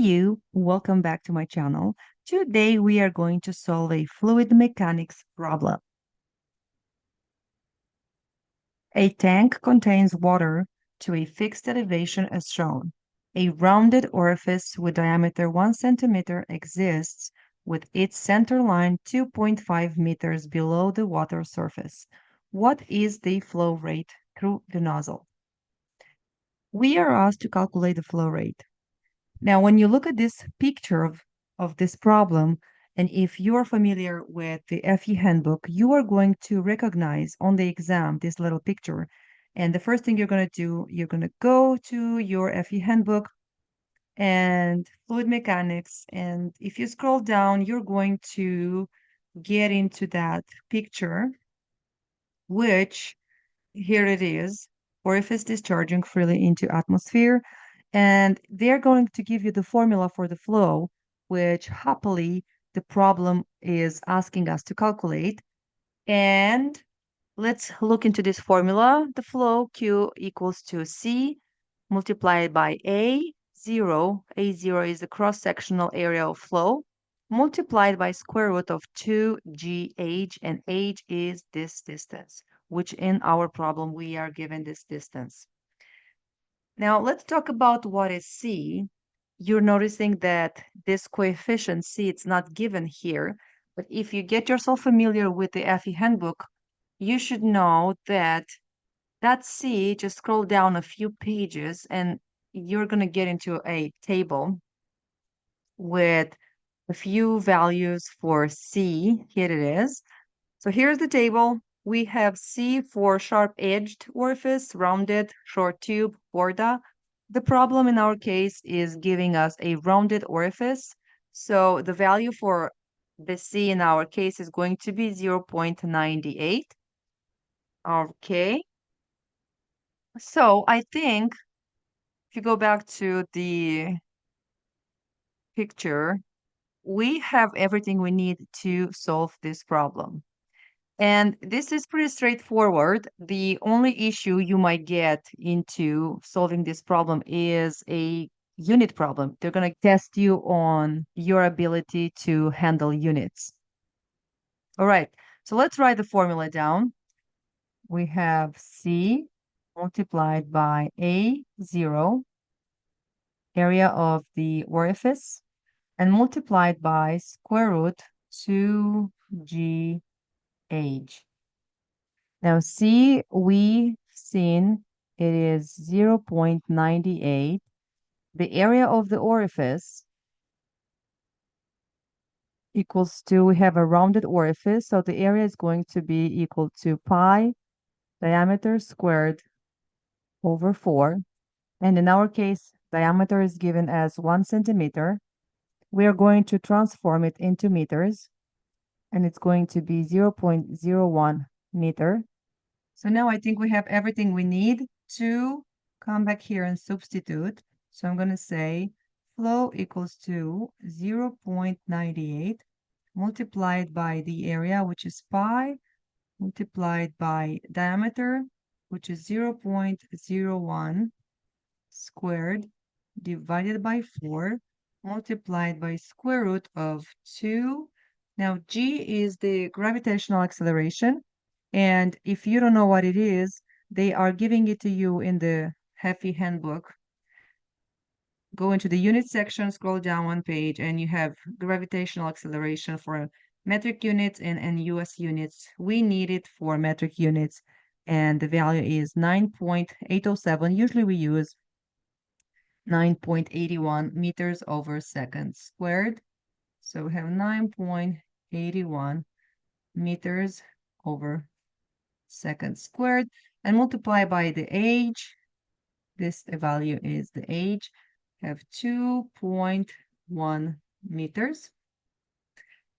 you, welcome back to my channel. Today we are going to solve a fluid mechanics problem. A tank contains water to a fixed elevation as shown. A rounded orifice with diameter 1 centimeter exists with its center line 2.5 meters below the water surface. What is the flow rate through the nozzle? We are asked to calculate the flow rate. Now, when you look at this picture of this problem, and if you are familiar with the FE handbook, you are going to recognize on the exam this little picture. And the first thing you're going to do, you're going to go to your FE handbook and fluid mechanics. And if you scroll down, you're going to get into that picture, which here it is, orifice discharging freely into atmosphere. And they're going to give you the formula for the flow, which happily the problem is asking us to calculate. And let's look into this formula. The flow Q equals to C multiplied by A0. A0 is the cross-sectional area of flow multiplied by square root of 2gh, and h is this distance, which in our problem we are given this distance. Now let's talk about what is C. You're noticing that this coefficient C, it's not given here, but if you get yourself familiar with the FE handbook, you should know that C, just scroll down a few pages and you're going to get into a table with a few values for C. Here it is. So here's the table. We have C for sharp-edged orifice, rounded, short tube, borda. The problem in our case is giving us a rounded orifice. So the value for the C in our case is going to be 0.98. Okay. So I think if you go back to the picture, we have everything we need to solve this problem. And this is pretty straightforward. The only issue you might get into solving this problem is a unit problem. They're going to test you on your ability to handle units. All right, so let's write the formula down. We have C multiplied by A0, area of the orifice, and multiplied by square root 2gh. Now C, we've seen it is 0.98. The area of the orifice equals to, we have a rounded orifice, so the area is going to be equal to pi diameter squared over 4. And in our case, diameter is given as 1 centimeter. We are going to transform it into meters, and it's going to be 0.01 meter. So now I think we have everything we need to come back here and substitute. So I'm going to say flow equals to 0.98 multiplied by the area, which is pi, multiplied by diameter, which is 0.01 squared, divided by 4, multiplied by square root of 2. Now, g is the gravitational acceleration. And if you don't know what it is, they are giving it to you in the HEFI handbook. Go into the unit section, scroll down one page, and you have gravitational acceleration for metric units and US units. We need it for metric units, and the value is 9.807. Usually we use 9.81 meters over second squared. So we have 9.81 meters over second squared, and multiply by the age. This value is the age. Have 2.1 meters.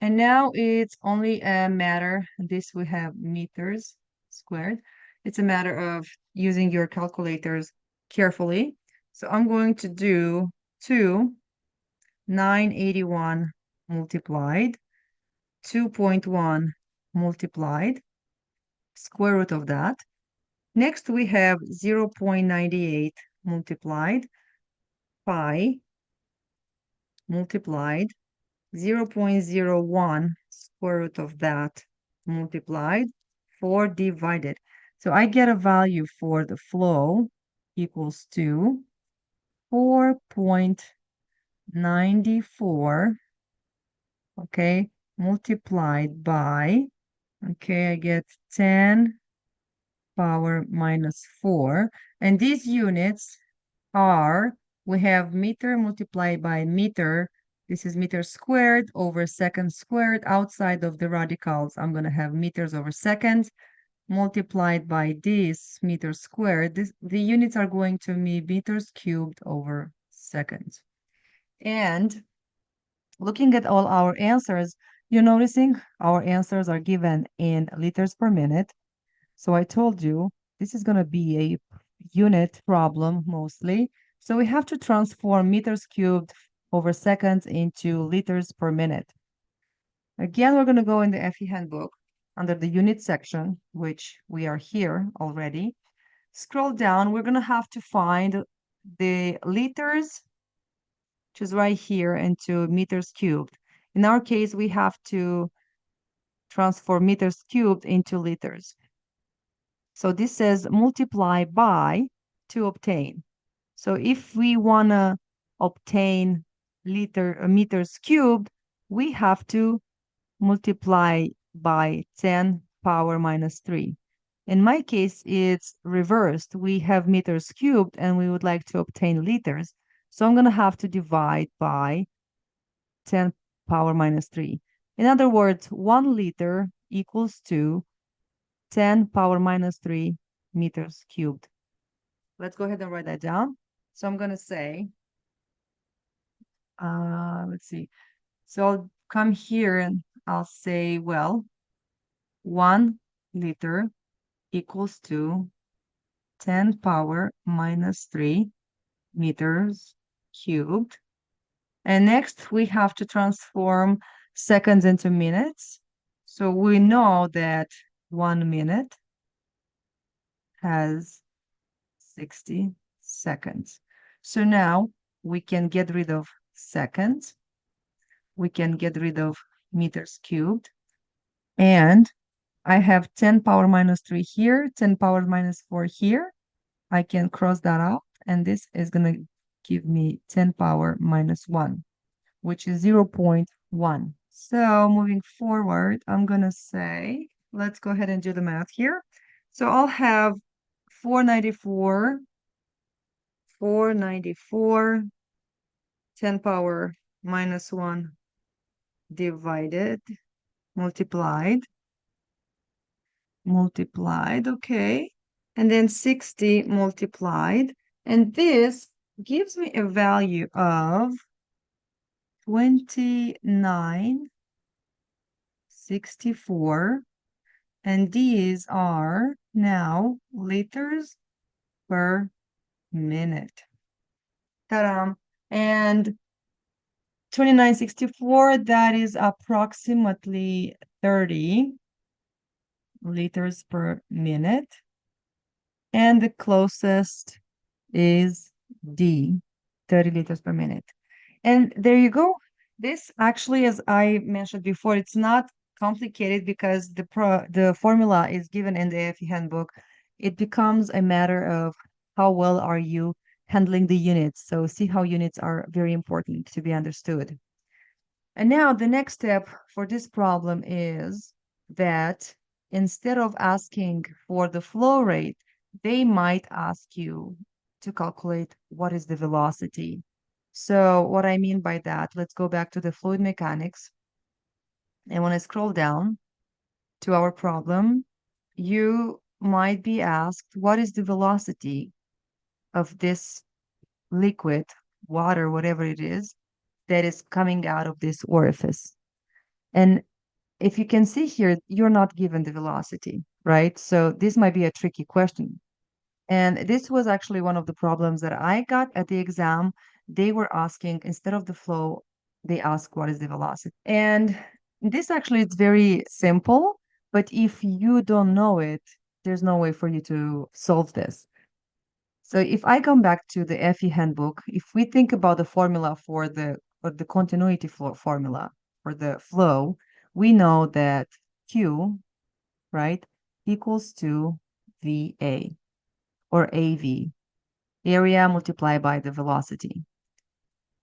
And now it's only a matter, this we have meters squared. It's a matter of using your calculators carefully. So I'm going to do 981 multiplied, 2.1 multiplied, square root of that. Next, we have 0.98 multiplied pi multiplied 0.01 square root of that multiplied 4 divided. So I get a value for the flow equals to 4.94, okay, multiplied by, okay, I get 10 power minus 4. And these units are, we have meter multiplied by meter. This is meter squared over second squared. Outside of the radicals, I'm going to have meters over seconds multiplied by this meter squared. The units are going to be meters cubed over seconds. And looking at all our answers, you're noticing our answers are given in liters per minute. So I told you this is going to be a unit problem mostly. So we have to transform meters cubed over seconds into liters per minute. Again, we're going to go in the FE handbook under the unit section, which we are here already. Scroll down, we're going to have to find the liters, which is right here, into meters cubed. In our case, we have to transform meters cubed into liters. So this says multiply by to obtain. So if we want to obtain meters cubed, we have to multiply by 10 power minus 3. In my case, it's reversed. We have meters cubed and we would like to obtain liters. So I'm going to have to divide by 10 power minus 3. In other words, 1 liter equals to 10 power minus 3 meters cubed. Let's go ahead and write that down. So I'm going to say, let's see. So I'll come here and I'll say, well, 1 liter equals to 10 power minus 3 meters cubed. And next we have to transform seconds into minutes. So we know that 1 minute has 60 seconds. So now we can get rid of seconds. We can get rid of meters cubed. And I have 10 power minus 3 here, 10 power minus 4 here. I can cross that out, and this is going to give me 10 power minus 1, which is 0.1. So moving forward, I'm going to say, let's go ahead and do the math here. So I'll have 494, 10 power minus 1 divided, multiplied, okay. And then 60 multiplied. And this gives me a value of 29.64. And these are now liters per minute. Ta-da! And 29.64, that is approximately 30 liters per minute. And the closest is D, 30 liters per minute. And there you go. This actually, as I mentioned before, it's not complicated because the formula is given in the AFE handbook. It becomes a matter of how well are you handling the units. So see how units are very important to be understood. And now the next step for this problem is that instead of asking for the flow rate, they might ask you to calculate what is the velocity. So what I mean by that, let's go back to the fluid mechanics. And when I scroll down to our problem, you might be asked, what is the velocity of this liquid, water, whatever it is, that is coming out of this orifice? And if you can see here, you're not given the velocity, right? So this might be a tricky question. And this was actually one of the problems that I got at the exam. They were asking, instead of the flow, they ask what is the velocity. And this actually is very simple, but if you don't know it, there's no way for you to solve this. So if I come back to the FE handbook, if we think about the formula for the the continuity formula for the flow, we know that Q, right, equals to VA or AV, area multiplied by the velocity.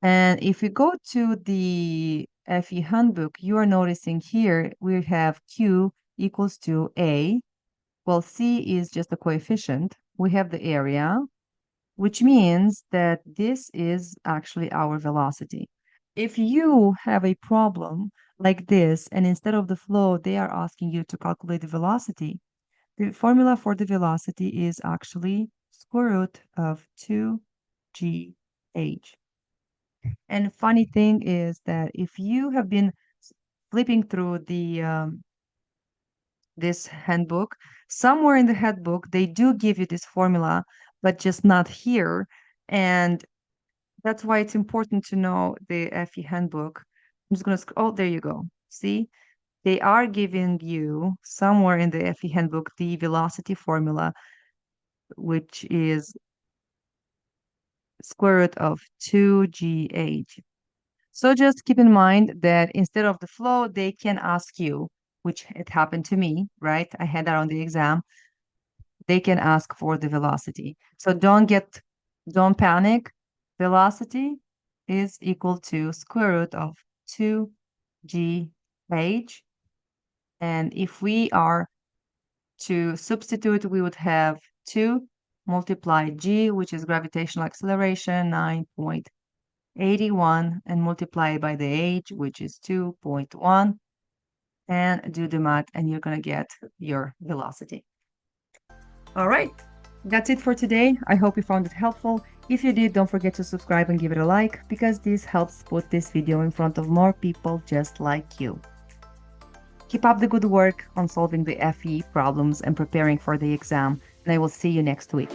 And if we go to the FE handbook, you are noticing here we have Q equals to A. Well, C is just a coefficient. We have the area, which means that this is actually our velocity. If you have a problem like this, and instead of the flow, they are asking you to calculate the velocity, the formula for the velocity is actually square root of 2gh. And funny thing is that if you have been flipping through the this handbook, somewhere in the handbook they do give you this formula, but just not here. And that's why it's important to know the FE handbook. I'm just gonna oh, there you go. See, they are giving you somewhere in the FE handbook the velocity formula, which is square root of 2gh. So just keep in mind that instead of the flow, they can ask you, which it happened to me, right? I had that on the exam. They can ask for the velocity. So don't panic. Velocity is equal to square root of 2gh. And if we are to substitute, we would have 2 multiply g, which is gravitational acceleration, 9.81, and multiply by the h, which is 2.1, and do the math, and you're going to get your velocity. All right, that's it for today. I hope you found it helpful. If you did, don't forget to subscribe and give it a like, because this helps put this video in front of more people just like you. Keep up the good work on solving the FE problems and preparing for the exam, and I will see you next week.